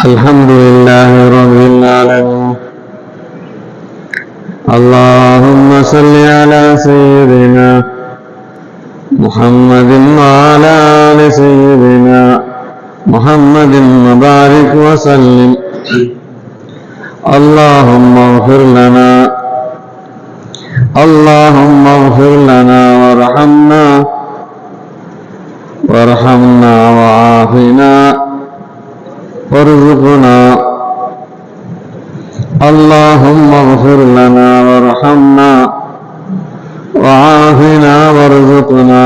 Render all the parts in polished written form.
الحمد لله رب العالمين. اللهم صل على سيدنا محمد وعلى آل سيدنا محمد وبارك وسلم. اللهم اغفر لنا وارحمنا وعافنا وارزقنا. اللهم اغفر لنا وارحمنا وعافنا وارزقنا.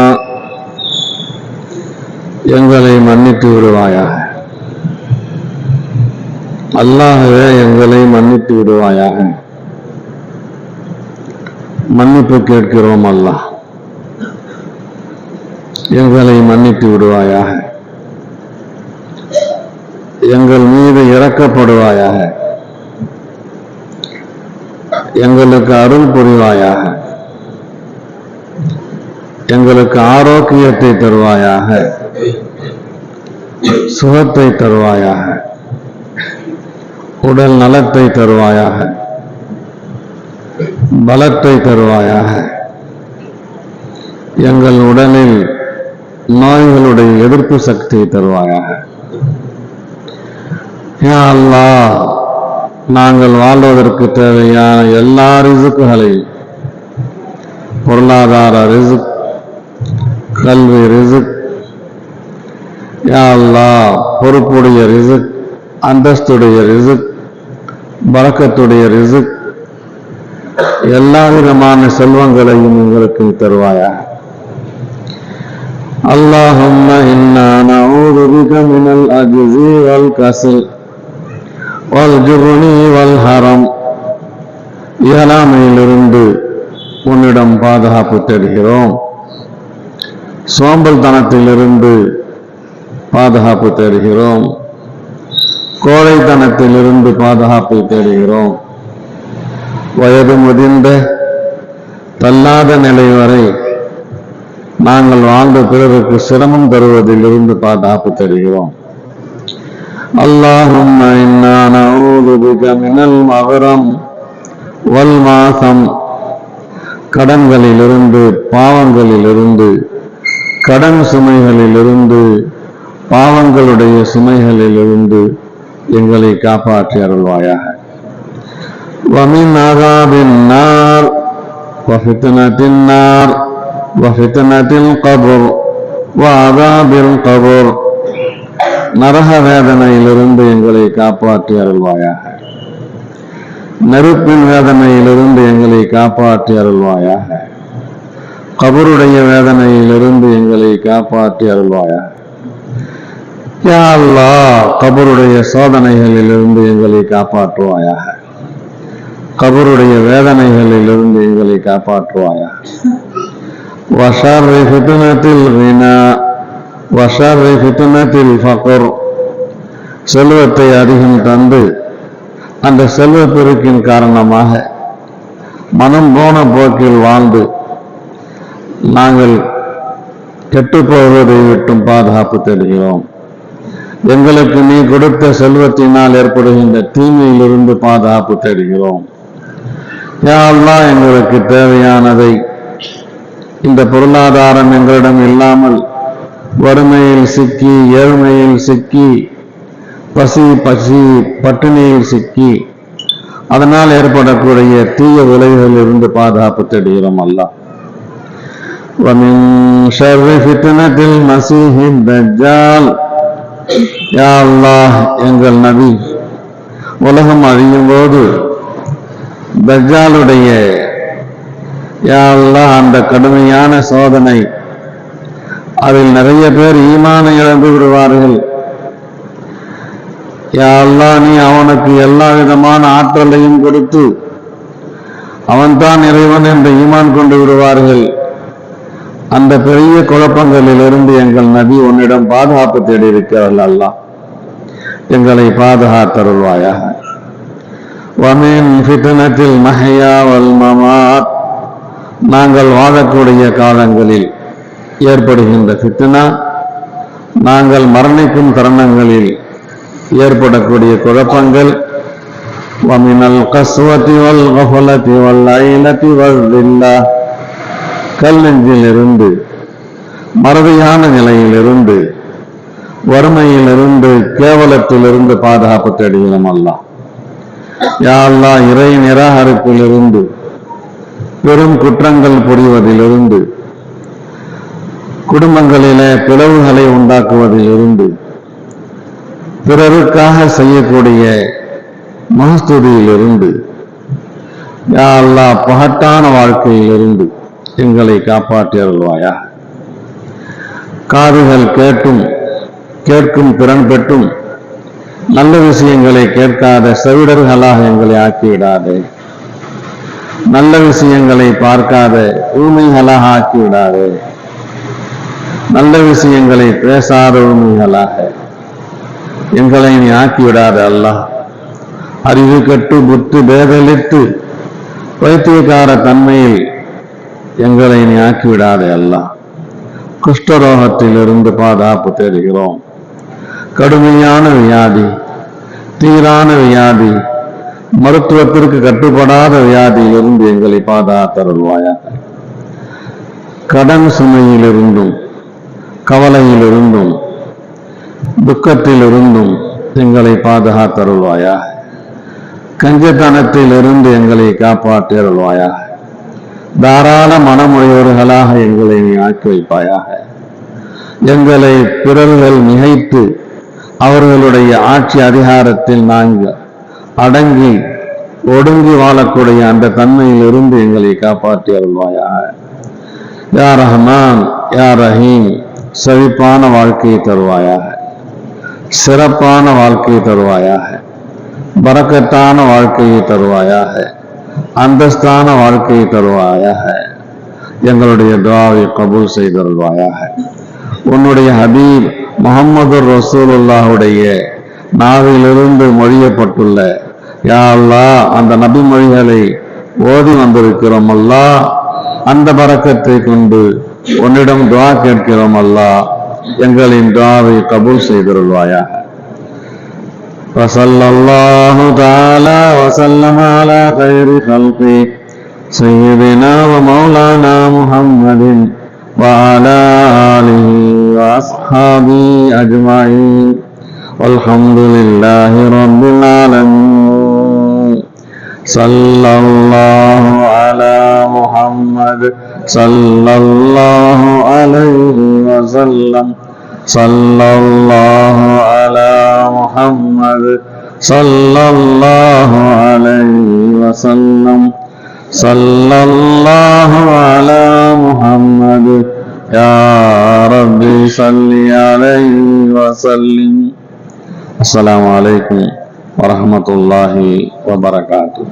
எங்களை மன்னித்து விடுவாயாக. அல்லாஹ்வே எங்களை மன்னித்து விடுவாயாக. மன்னிப்பு கேட்கிறோம் அல்லாஹ், எங்களை மன்னித்து விடுவாயாக. எங்கள் மீது இரக்கப்படுவாயாக. எங்களுக்கு அருள் புரிவாயாக. எங்களுக்கு ஆரோக்கியத்தை தருவாயாக, சுகத்தை தருவாயாக, உடல் நலத்தை தருவாயாக, பலத்தை தருவாயாக. எங்கள் உடலில் நோய்களுடைய எதிர்ப்பு சக்தியை தருவாயாக. யா அல்லாஹ், நாங்கள் வாழ்வதற்கு தேவையான எல்லா ரிசுக்குகளையும், பொருளாதார ரிசுக், கல்வி ரிசுக், யா அல்லாஹ் பொறுப்புடைய ரிசுக், அந்தஸ்துடைய ரிசுக், பரக்கத்துடைய ரிசுக், எல்லா விதமான செல்வங்களையும் எங்களுக்கு தருவாயாக. அல்லாஹும்ம இன்னா நஊது பிக மினல் அஜ்ஸி வல் கஸல் வல் ஜுப்னி வல் ஹரம். இயலாமையிலிருந்து உன்னிடம் பாதுகாப்பு தேடுகிறோம். சோம்பல்தனத்திலிருந்து பாதுகாப்பு தேடுகிறோம். கோழைத்தனத்திலிருந்து பாதுகாப்பை தேடுகிறோம். வயது முதிர்ந்த தள்ளாத நிலை வரை நாங்கள் வாழ்ந்த பிறருக்கு சிரமம் தருவதிலிருந்து பாதுகாப்பு தருகிறோம். அல்லாஹும்ம இன்னா நஊது பிக மினல் மக்ரம் வல் மாஸம். கடன்களிலிருந்து, பாவங்களிலிருந்து, கடன் சுமைகளிலிருந்து, பாவங்களுடைய சுமைகளிலிருந்து எங்களை காப்பாற்றி அருள்வாயாக. வமின் அஸாபின் நார் வஃபித்னத்தின் நார் வஃபித்னத்தில் கபர் வஅஸாபில் கபர். நரக வேதனையிலிருந்து எங்களை காப்பாற்றி அருள்வாயாக. நெருப்பின் வேதனையிலிருந்து எங்களை காப்பாற்றி அருள்வாயாக. கபருடைய வேதனையிலிருந்து எங்களை காப்பாற்றி அருள்வாயாக. யா அல்லாஹ், கபருடைய சோதனைகளிலிருந்து எங்களை காப்பாற்றுவாயாக. கபருடைய வேதனைகளிலிருந்து எங்களை காப்பாற்றுவாயாக. வஷர்ரி ஃபித்னத்தில் கினா வஷர்ரி ஃபித்னத்தில் ஃபக்ர். செல்வத்தை அதிகம் தந்து அந்த செல்வ பெருக்கின் காரணமாக மனம் போன போக்கில் வாழ்ந்து நாங்கள் கெட்டுப்போவதை விட்டும் பாதுகாப்பு தேடுகிறோம். எங்களுக்கு நீ கொடுத்த செல்வத்தினால் ஏற்படுகின்ற தீமையிலிருந்து பாதுகாப்பு தேடுகிறோம். யா அல்லாஹ், எங்களுக்கு தேவையானதை இந்த பொருளாதாரம் எங்களிடம் இல்லாமல் வறுமையில் சிக்கி, ஏழ்மையில் சிக்கி, பசி பட்டினியில் சிக்கி அதனால் ஏற்படக்கூடிய தீய விளைவுகளில் இருந்து பாதுகாப்பு தேடுகிறோம் அல்லாஹ். வமின் ஷர்ரி ஃபித்னத்தில் மஸீஹித் தஜ்ஜால். யா அல்லாஹ், எங்கள் நபி உலகம் அழியும் போது தஜ்ஜாலுடைய, யா அல்லாஹ், அந்த கடுமையான சோதனை, அதில் நிறைய பேர் ஈமானை இழந்து விடுவார்கள். யா அல்லாஹ், நீ அவனுக்கு எல்லா விதமான ஆற்றலையும் கொடுத்து அவன்தான் இறைவன் என்று ஈமான் கொண்டு விடுவார்கள். அந்த பெரிய குழப்பங்களிலிருந்து எங்கள் நபி உன்னிடம் பாதுகாப்பு தேடி இருக்கிறார்கள். அல்லாஹ், எங்களை பாதுகாத்தருள்வாயாக. வமின் ஃபித்னத்தில் மஹ்யா வல் மமாத். நாங்கள் வாழக்கூடிய காலங்களில் ஏற்படுகின்ற ஃபித்னா, நாங்கள் மரணிக்கும் தருணங்களில் ஏற்படக்கூடிய குழப்பங்கள் வமினல் கஸ்வதி வல் கஃபலதி வல் ஐலதி வல்லில்லா, கல் நெஞ்சிலிருந்து, மறதியான நிலையிலிருந்து, வறுமையிலிருந்து, கேவலத்திலிருந்து பாதுகாப்பு தேடுகிறோம் அல்லாஹ். யா அல்லாஹ், இறை நிராகரிப்பிலிருந்து, பெரும் குற்றங்கள் புரிவதிலிருந்து, குடும்பங்களிலே பிளவுகளை உண்டாக்குவதிலிருந்து, பிறருக்காக செய்யக்கூடிய மகஸ்துதியிலிருந்து, யா அல்லாஹ், பகட்டான வாழ்க்கையிலிருந்து எங்களை காப்பாற்றி அருள்வாயா. காதுகள் கேட்கும் திறன் பெற்றும் நல்ல விஷயங்களை கேட்காத செவிடர்களாக எங்களை ஆக்கிவிடாதே. நல்ல விஷயங்களை பார்க்காத ஊமைகளாக ஆக்கிவிடாதே. நல்ல விஷயங்களை பேசாத ஊமைகளாக எங்களை நீ ஆக்கிவிடாத அல்லாஹ். அறிவு கட்டு புத்து பேதலித்து பைத்தியக்கார தன்மையில் எங்களை நீ ஆக்கிவிடாதே அல்லாஹ். குஷ்டரோகத்திலிருந்து பாதுகாப்பு தேடுகிறோம். கடுமையான வியாதி, தீரான வியாதி, மருத்துவத்திற்கு கட்டுப்படாத வியாதியிலிருந்து எங்களை பாதுகாத்தருள்வாயாக. கடன் சுமையிலிருந்தும், கவலையிலிருந்தும், துக்கத்திலிருந்தும் எங்களை பாதுகாத்தருள்வாயாக. கஞ்சத்தனத்திலிருந்து எங்களை காப்பாற்றி அருள்வாயாக. தாராள மனமுடையவர்களாக எங்களை நீ ஆக்கி வைப்பாயாக. எங்களை பிறர்கள் மிகைத்து அவர்களுடைய ஆட்சி அதிகாரத்தில் நாங்கள் அடங்கி ஒடுங்கி வாழக்கூடிய அந்த தன்மையிலிருந்து எங்களை காப்பாற்றி அருள்வாயாக. யா ரஹ்மான், யா ரஹீம், செழிப்பான வாழ்க்கையை தருவாயாக, சிறப்பான வாழ்க்கையை தருவாயாக, பரக்கத்தான வாழ்க்கையை தருவாயாக, அந்தஸ்தான வாழ்க்கையை தருவாயாக. எங்களுடைய துஆவை கபூல் செய்தருள்வாயாக. உன்னுடைய ஹபீப் முஹம்மது ரசூலுல்லாஹுடைய நாவிலிருந்து மொழியப்பட்டுள்ள யா அல்லாஹ் அந்த நபி மொழிகளை ஓதி வந்திருக்கிறோம் அல்லாஹ். அந்த பரக்கத்தை கொண்டு உன்னிடம் துஆ கேட்கிறோம் அல்லாஹ். எங்களின் துஆவை கபூல் செய்தருள்வாயாக. வஸல்லல்லாஹு தஆலா வஸல்லம அலா கைரி கல்கி சய்யிதினா வ மௌலானா முஹம்மதின் وعلى آله وأصحابه أجمعين والحمد لله رب العالمين. صلى الله على محمد صلى الله عليه وسلم. صلى الله على محمد صلى الله عليه وسلم. صلى الله على محمد يا ربي صل عليه وسلم. السلام عليكم ورحمة الله وبركاته.